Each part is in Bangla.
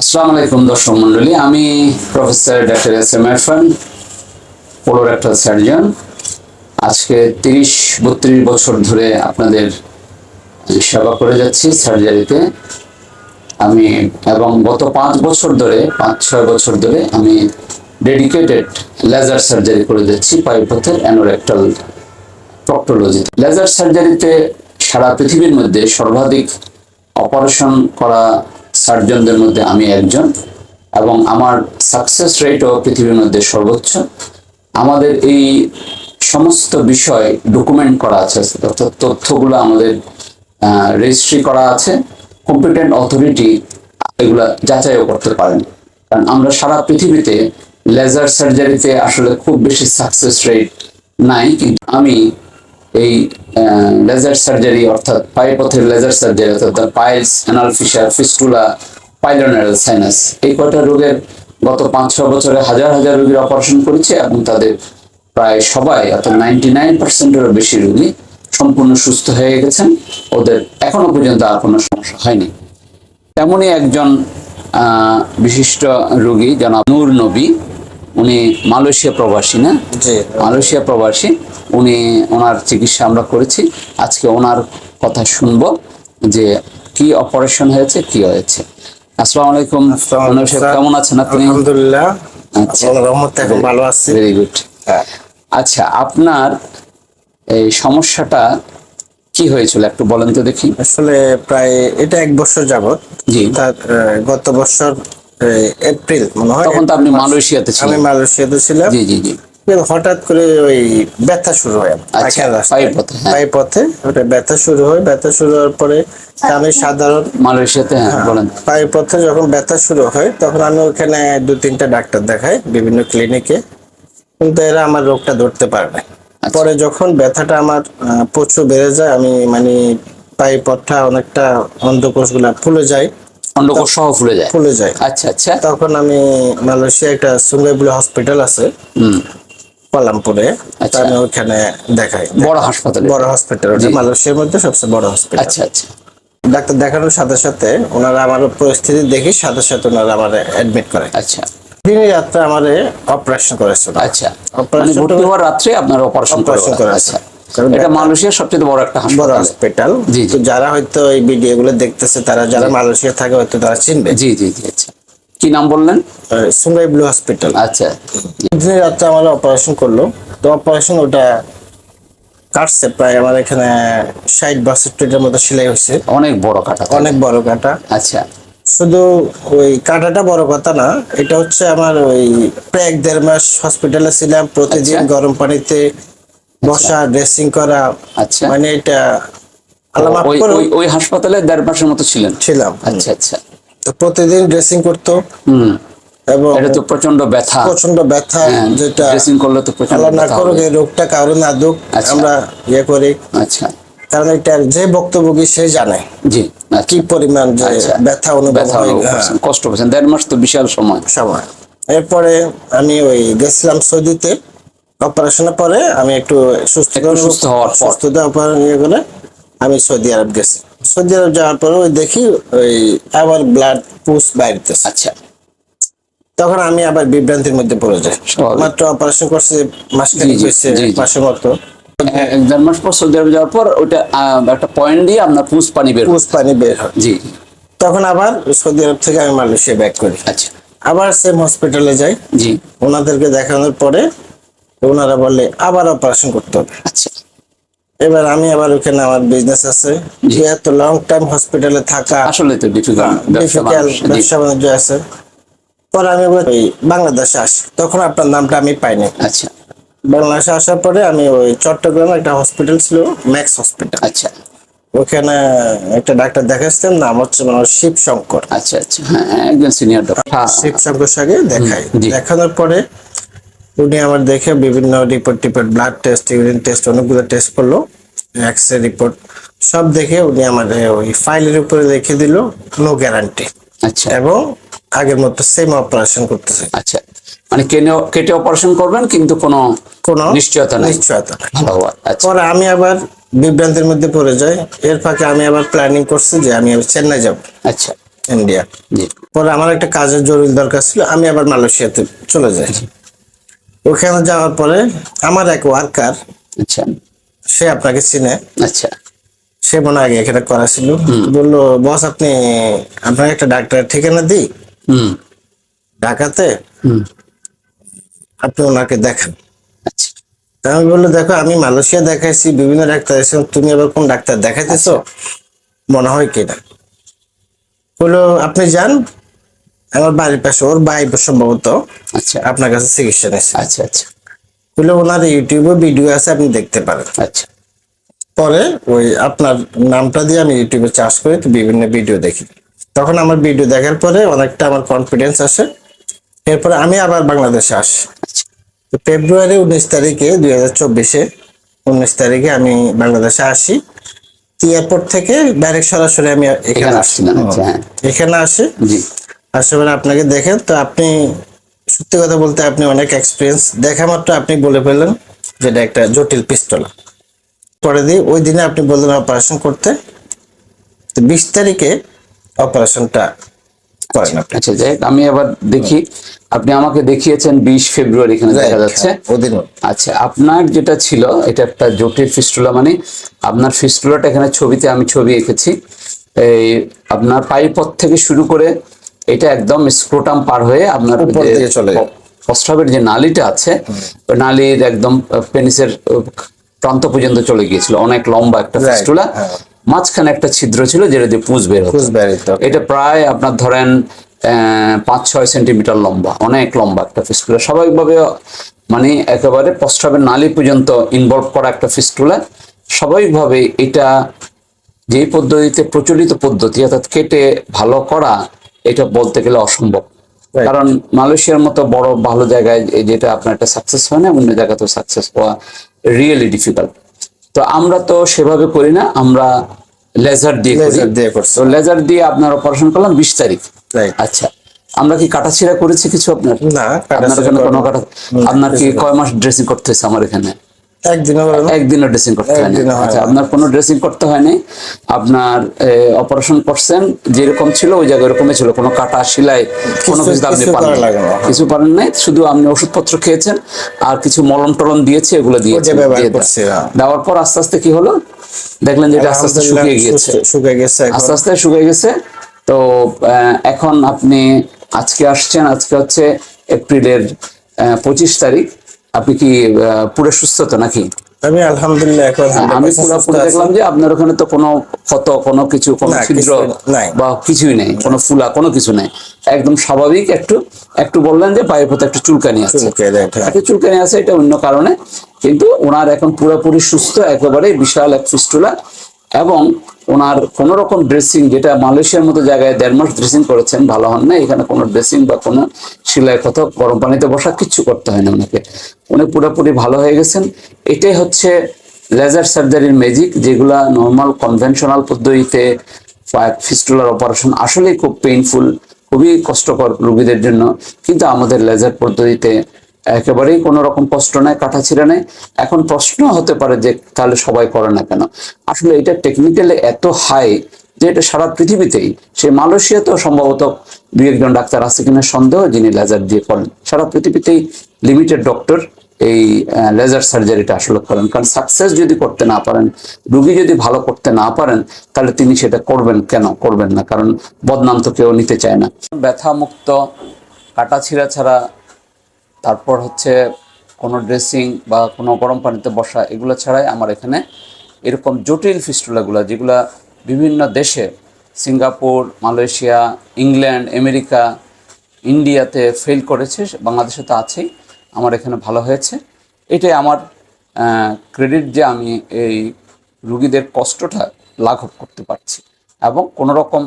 আসসালামু আলাইকুম দর্শক মন্ডলী, আমি professor doctor S M Irfan, colorectal surgeon. আজকে ৩০-৩২ বছর ধরে আপনাদের সেবা করে যাচ্ছি সার্জারিতে আমি, এবং গত ৫-৬ বছর ধরে আমি ডেডিকেটেড লেজার সার্জারি করে যাচ্ছি পাইপথের অ্যানোরেক্টাল প্রক্টোলজি। লেজার সার্জারিতে সারা পৃথিবীর মধ্যে সর্বাধিক অপারেশন করা সার্জনদের মধ্যে আমি একজন, এবং আমার সাকসেস রেটও পৃথিবীর মধ্যে সর্বোচ্চ। আমাদের এই সমস্ত বিষয় ডকুমেন্ট করা আছে, অর্থাৎ তথ্যগুলো আমাদের রেজিস্ট্রি করা আছে। কম্পিটেন্ট অথরিটি এগুলা যাচাইও করতে পারেন, কারণ আমরা সারা পৃথিবীতে লেজার সার্জারিতে আসলে খুব বেশি সাকসেস রেট নাই, কিন্তু আমি এই লেজার সার্জারি অর্থাৎ পাইপথের লেজার সার্জারি অর্থাৎ piles, anal fissure, fistula, pilonidal sinus, এই কয়টা রোগের গত ৫-৬ বছরে হাজার হাজার রোগীর অপারেশন করেছে, এবং তাদের প্রায় সবাই অর্থাৎ 99%-এরও বেশি রোগী সম্পূর্ণ সুস্থ হয়ে গেছেন। ওদের এখনো পর্যন্ত আর কোনো সমস্যা হয়নি। তেমনই একজন বিশিষ্ট রোগী জনাব নূর নবী, উনি মালয়েশিয়া প্রবাসী, না? মালয়েশিয়া প্রবাসী। ওনার চিকিৎসা আমরা করেছি। আজকে ওনার কথা শুনবো যে কি অপারেশন হয়েছে, কি হয়েছে। আসসালামু আলাইকুম, কেমন আছেন আপনি? আলহামদুলিল্লাহ, আল্লাহর রহমতে এখন ভালো আছি। Very good. আচ্ছা, আপনার এই সমস্যাটা কি হয়েছিল একটু বলেন তো দেখি। আসলে প্রায় এটা 1 বছর যাবত। জি। গত বছর এপ্রিল মনে হয়, তখন তো আপনি মালয়েশিয়াতে ছিলেন। আমি মালয়েশিয়াতে ছিলাম। জি জি জি। হঠাৎ করে ওই ব্যথা শুরু হয়, পায়ুপথে ওটা ব্যথা শুরু হয়। ব্যথা শুরু হওয়ার পরে আমি সাধারণ মালয়েশিয়াতে, বলেন, পায়ুপথে যখন ব্যথা শুরু হয় তখন আমি ওখানে 2-3টা ডাক্তার দেখাই বিভিন্ন ক্লিনিকে, কিন্তু এরা আমার রোগটা ধরতে পারে না। পরে যখন ব্যথাটা আমার প্রচুর বেড়ে যায়, আমি মানে পায়ুপথটা অনেকটা অন্ডকোষগুলা ফুলে যায়, অন্ডকোষ সহ ফুলে যায়। আচ্ছা আচ্ছা। তখন আমি মালয়েশিয়া একটা সুঙ্গাই ব্লু হসপিটাল আছে পালামপুরে, আমি ওখানে দেখাই। বড় হসপিটাল, মালয়েশিয়ার মধ্যে সবচেয়ে বড় হসপিটাল। আচ্ছা আচ্ছা। ডাক্তার দেখানোর সাথে সাথে ওনারা আমার পরিস্থিতি দেখি, সাথে সাথে ওনারা আমার অ্যাডমিট করে। আচ্ছা। দিনে রাত্রে আমার অপারেশন করেছিল। আচ্ছা, মানে ভর্তি হওয়ার রাত্রে আপনার অপারেশন করেছে। এটা মালয়েশিয়ার সবচেয়ে বড় একটা হসপিটাল। তো যারা হয়তো এই ভিডিও গুলো দেখতেছে, তারা যারা মালয়েশিয়া থাকে হয়তো তারা চিনবে। জি জি জি। আচ্ছা, কি নাম বললেন? Sungai blue hospital. আচ্ছা। দিনে রাত্রে আমার অপারেশন করলো। তো অপারেশন ওটা কাটছে প্রায় আমার এখানে 60-62টার মতো সেলাই হয়েছে। অনেক বড় কাটা, অনেক বড় কাটা। আচ্ছা। শুধু ওই কাটাটা বড় কথা না, এটা হচ্ছে আমার ওই প্রায় 1-1.5 মাস হসপিটালে ছিলাম। প্রতিদিন গরম পানিতে বসা, ড্রেসিং করা। আচ্ছা, মানে এটা ওই হাসপাতালে 1.5 মাসের মতো ছিলাম। আচ্ছা আচ্ছা। তো প্রতিদিন ড্রেসিং করতো, এবং এটা তো প্রচন্ড ব্যথা, যেটা ড্রেসিং করলে তো প্রচন্ড না করুক, এই রোগটা কারো না দুক, আমরা ইয়ে করি। আচ্ছা। কারণ এটা যে ভুক্তভোগী সে জানে জি কি পরিমাণ যে ব্যথা অনুভব হয়, কষ্ট পাচ্ছেন। 1.5 মাস তো বিশাল সময়। এরপরে আমি ওই গেছিলাম সৌদিতে অপারেশনের পরে। আমি একটু সুস্থতা ইয়ে করে আমি সৌদি আরব গেছি। সৌদি আরব যাওয়ার পরে ওই দেখি ওই আবার ব্লাড পুস বাইরেতেছে। আচ্ছা। তখন আমি আবার বিভ্রান্তির মধ্যে পড়ে যাই। মাত্র অপারেশন করছে, মাসখানেক হয়েছে, মাসের মতো। 1.5 মাস পর সৌদি আরব যাওয়ার পর ওটা একটা পয়েন্ট দিয়ে আপনার পুস পানি বের হয়। জি। তখন আবার সৌদি আরব থেকে আমি মালয়েশিয়া ব্যাক করি। আচ্ছা। আবার সেম হসপিটালে যাই। জি। ওনাদেরকে দেখানোর পরে ওনারা বলে আবার অপারেশন করতে হবে। আচ্ছা। এবার আমি আবার ওখানে আমার বিজনেস আছে, এত লং টাইম হসপিটালে থাকা আসলে তো ডিফিকাল্ট, ব্যবসা বাণিজ্য আছে। পরে আমি ওই বাংলাদেশে আসি, তখন আপনার নামটা আমি পাইনি। আচ্ছা। বাংলাদেশে আসার পরে আমি ওই চট্টগ্রামে একটা হসপিটাল ছিল, ম্যাক্স হসপিটাল। আচ্ছা। ওখানে একটা ডাক্তার দেখাচ্ছেন, নাম হচ্ছে শিব শঙ্কর। আচ্ছা আচ্ছা। হ্যাঁ, একজন সিনিয়র ডক্টর শিব শঙ্কর সাথে দেখাই। দেখানোর পরে উনি আমার দেখে বিভিন্ন report, blood test, urine test, অনেকগুলো টেস্ট করলো, এক্সরে রিপোর্ট সব দেখে উনি আমাদের ওই ফাইলের উপরে লিখে দিল নো গ্যারান্টি। আচ্ছা। এবং আগের মতো সেম অপারেশন করতেছে। আচ্ছা, মানে কেটে অপারেশন করবেন, কিন্তু কোনো নিশ্চয়তা নেই। পরে আমি আবার বিভ্রান্তির মধ্যে পড়ে যাই। এর ফাঁকে আমি আবার প্ল্যানিং করছি যে আমি চেন্নাই যাব। আচ্ছা। ইন্ডিয়া। জি। পরে আমার একটা কাজের জরুরি দরকার ছিল, আমি আবার মালয়েশিয়াতে চলে যাই। ওখানে যাওয়ার পরে আমার এক ওয়ার্কার, আচ্ছা সে আপনাকে চিনে, আচ্ছা সে মনে হয় আগে এখানে করা ছিল, বললো বস আপনি, আপনাকে একটা ডাক্তারের ঠিকানা দিই হুম ঢাকাতে, হুম আপনি ওনাকে দেখান। আচ্ছা তা আমি বললো দেখো আমি মালয়েশিয়া দেখাইছি, বিভিন্ন ডাক্তার এসে, তুমি আবার কোন ডাক্তার দেখাইতেছো, মনে হয় কিনা। বললো আপনি যান, আমার বাড়ির পাশে ওর ভাই সম্ভবত আচ্ছা আপনার কাছে চিকিৎসা নিয়েছে। আচ্ছা আচ্ছা বললো ওনার ইউটিউবে ভিডিও আছে, আপনি দেখতে পারেন। আচ্ছা পরে ওই আপনার নামটা দিয়ে আমি ইউটিউবে চার্জ করে তো বিভিন্ন ভিডিও দেখি। তখন আমার ভিডিও দেখার পরে অনেকটা আমার কনফিডেন্স আসে। এরপরে আমি আবার বাংলাদেশে আসি। আচ্ছা তো ফেব্রুয়ারি 19 তারিখে 2024-এ 19 তারিখে আমি বাংলাদেশে আসি। এয়ারপোর্ট থেকে ডাইরেক্ট সরাসরি আমি এখানে এখানে আসি। আসছিলেন, আচ্ছা হ্যাঁ এখানে আসি, জি আসার পরে আপনাকে দেখেন তো আপনি, সত্যি কথা বলতে আপনি অনেক এক্সপিরিয়েন্স, দেখা মাত্র আপনি বলে ফেললেন যে এটা একটা জটিল পিস্তল। পরে দিয়ে ওই দিনে আপনি বললেন অপারেশন করতে, তো 20 তারিখে অপারেশনটা করেন আপনি। আচ্ছা যাই হোক, আমি আবার দেখি আপনি আমাকে দেখিয়েছেন 20 ফেব্রুয়ারি, এখানে দেখা যাচ্ছে। ওদিনও আচ্ছা আপনার যেটা ছিল এটা একটা জটিল ফিস্টুলা, মানে আপনার ফিস্টুলাটা এখানে ছবিতে আমি ছবি এঁকেছি। এই আপনার পায়ুপথ থেকে শুরু করে এটা একদম স্ক্রোটাম পার হয়ে আপনার উপর যে দিয়ে চলে যায়। প্রস্রাবের যে নালীটা আছে, ওই নালীর একদম পেনিসের প্রান্ত পর্যন্ত চলে গিয়েছিল, অনেক লম্বা একটা ফিস্টুলা। হ্যাঁ। মাঝখানে একটা ছিদ্র ছিল যেটা দিয়ে পুঁজ বের হতো। কুচবিহারিতে। এটা প্রায় আপনার ধরেন 5-6 সেন্টিমিটার লম্বা, অনেক লম্বা একটা ফিস্টুলা। স্বাভাবিকভাবে মানে একেবারে প্রস্রাবের নালী পর্যন্ত ইনভলভ করা একটা ফিস্টুলা। স্বাভাবিকভাবে এটা যে পদ্ধতিতে প্রচলিত পদ্ধতি, অর্থাৎ কেটে ভালো করা, এটা বলতে গেলে অসম্ভব। Right. কারণ মালয়েশিয়ার মতো বড় ভালো জায়গায় যেটা আপনার একটা সাকসেস হয় না, অন্য জায়গাতেও সাকসেস হওয়া রিয়েলি ডিফিকাল্ট। তো আমরা তো সেভাবে করি না, আমরা লেজার দিয়ে করি। লেজার দিয়ে করছি। তো লেজার দিয়ে আপনার অপারেশন করলাম 20 তারিখ। রাইট। আচ্ছা আমরা কি কাটাছিড়া করেছি কিছু আপনার? না, আপনার কাটাছিঁড়া এখানে কোনো করিনি। কাটা? আপনার কি কয় মাস ড্রেসিং করতে হয়েছে আমার এখানে? একদিনও করেন? একদিনও ড্রেসিং করতে হয় না। একদিনও হয় আচ্ছা না। আপনার কোনো ড্রেসিং করতে হয়নি, আপনার অপারেশন করছেন যেরকম ছিল ওই জায়গায় ওরকমই ছিল, কোনো কাটা সেলাই কোনো কিছু আপনি কিছু পান করা নাই। লাগে না। কিছু পারেন নাই, শুধু আপনি ওষুধপত্র খেয়েছেন আর কিছু মলম টলম দিয়েছে, এগুলো দিয়েছেন। ব্যবহার দিয়ে করছি, হ্যাঁ। দেওয়ার পর আস্তে আস্তে কি হলো, দেখলেন যে এটা আস্তে আস্তে শুকিয়ে গিয়েছে, শুকিয়ে গেছে এখন। আস্তে আস্তে শুকিয়ে গেছে। তো এখন আপনি আজকে আসছেন, আজকে হচ্ছে এপ্রিলের 25 তারিখ। আপনি কি পুরো সুস্থ তো নাকি? আমি আলহামদুলিল্লাহ এখন আমি 100% পুরোপুরি সুস্থ আছি। দেখলাম যে আপনার ওখানে তো কোনো ক্ষত, কোনো কিছু, কোনো না, ছিদ্র কিছুই নাই। বা কিছুই নেই, কোনো ফুলা, কোনো কিছু নেই, একদম স্বাভাবিক। একটু একটু বললেন যে পায়ের পথে একটু চুলকানি আছে, চুলকায়, right, হ্যাঁ। একটু চুলকানি আছে, এটা অন্য কারণে। কিন্তু ওনার এখন পুরোপুরি সুস্থ, একেবারে বিশাল এক ফিস্টুলা। এবং ওনার কোনো রকম ড্রেসিং, যেটা মালয়েশিয়ার মতো জায়গায় 1.5 মাস ড্রেসিং করেছেন, ভালো হন না। এখানে কোনো ড্রেসিং বা কোনো সেলাই কথা, গরম পানিতে বসা, কিচ্ছু করতে হয় না ওনাকে। উনি পুরোপুরি ভালো হয়ে গেছেন। এটাই হচ্ছে লেজার সার্জারির ম্যাজিক, যেগুলা নর্মাল কনভেনশনাল পদ্ধতিতে ফিস্টুলার অপারেশন আসলেই খুব পেইনফুল, খুবই কষ্টকর রোগীদের জন্য। কিন্তু আমাদের লেজার পদ্ধতিতে একেবারেই কোনো রকম কষ্ট নাই, কাটাছিড়া নেই। এখন প্রশ্ন হতে পারে যে তাহলে সবাই করে না কেন? আসলে এটা টেকনিক্যালি এত হাই যে এটা সারা পৃথিবীতেই, সে মালয়েশিয়াতেও সম্ভবত 2-1 জন ডাক্তার আছে কিনা সন্দেহ যিনি লেজার দিয়ে করেন। সারা পৃথিবীতেই লিমিটেড ডক্টর এই লেজার সার্জারিটা আসলে করেন। কারণ সাকসেস যদি করতে না পারেন, রুগী যদি ভালো করতে না পারেন, তাহলে তিনি সেটা করবেন কেন? করবেন না, কারণ বদনাম তো কেউ নিতে চায় না। ব্যথা মুক্ত, কাটাছিড়া ছাড়া, তারপর হচ্ছে কোনো ড্রেসিং বা কোনো গরম পানিতে বসা, এগুলো ছাড়াই আমার এখানে এরকম জটিল ফিস্টুলাগুলো, যেগুলা বিভিন্ন দেশে, সিঙ্গাপুর, মালয়েশিয়া, ইংল্যান্ড, আমেরিকা, ইন্ডিয়াতে ফেল করেছে, বাংলাদেশে তো আছেই, আমার এখানে ভালো হয়েছে। এটাই আমার ক্রেডিট যে আমি এই রুগীদের কষ্টটা লাঘব করতে পারছি এবং কোনো রকম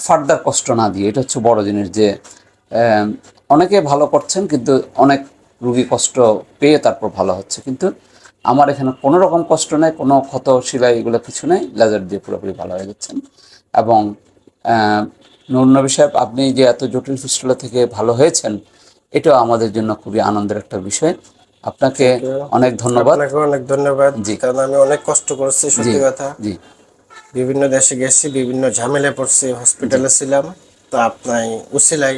ফার্দার কষ্ট না দিয়ে। এটা হচ্ছে বড় জিনিস, যে অনেকে ভালো করছেন কিন্তু অনেক রুগী কষ্ট পেয়ে তারপর ভালো হচ্ছে, কিন্তু আমার এখানে কোনো রকম কষ্ট নেই, কোনো ক্ষত সেলাই এগুলো কিছু নেই, লেজার দিয়ে পুরোপুরি ভালো হয়ে যাচ্ছেন। এবং নূর নবী সাহেব, আপনি যে এত জটিল ফিস্টুলা থেকে ভালো হয়েছেন, এটাও আমাদের জন্য খুবই আনন্দের একটা বিষয়। আপনাকে অনেক ধন্যবাদ। আপনাকে অনেক ধন্যবাদ, জি। কারণ আমি অনেক কষ্ট করছি, জি সত্যি কথা। জি বিভিন্ন দেশে গেছি, বিভিন্ন ঝামেলা পড়ছি, হসপিটালে ছিলাম। তো তো আপনার উসিলাই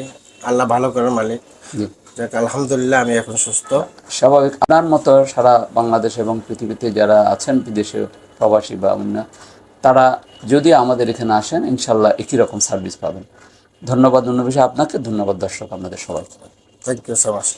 আল্লাহ ভালো করার মালিক। জি। যাক আলহামদুলিল্লাহ আমি এখন সুস্থ। স্বাভাবিক আপনার মতো সারা বাংলাদেশ এবং পৃথিবীতে যারা আছেন বিদেশে প্রবাসী বা অন্য, তারা যদি আমাদের এখানে আসেন ইনশাল্লাহ একই রকম সার্ভিস পাবেন। ধন্যবাদ অন্য বিষয়ে আপনাকে, ধন্যবাদ দর্শক আপনাদের সবাইকে। Thank you so much.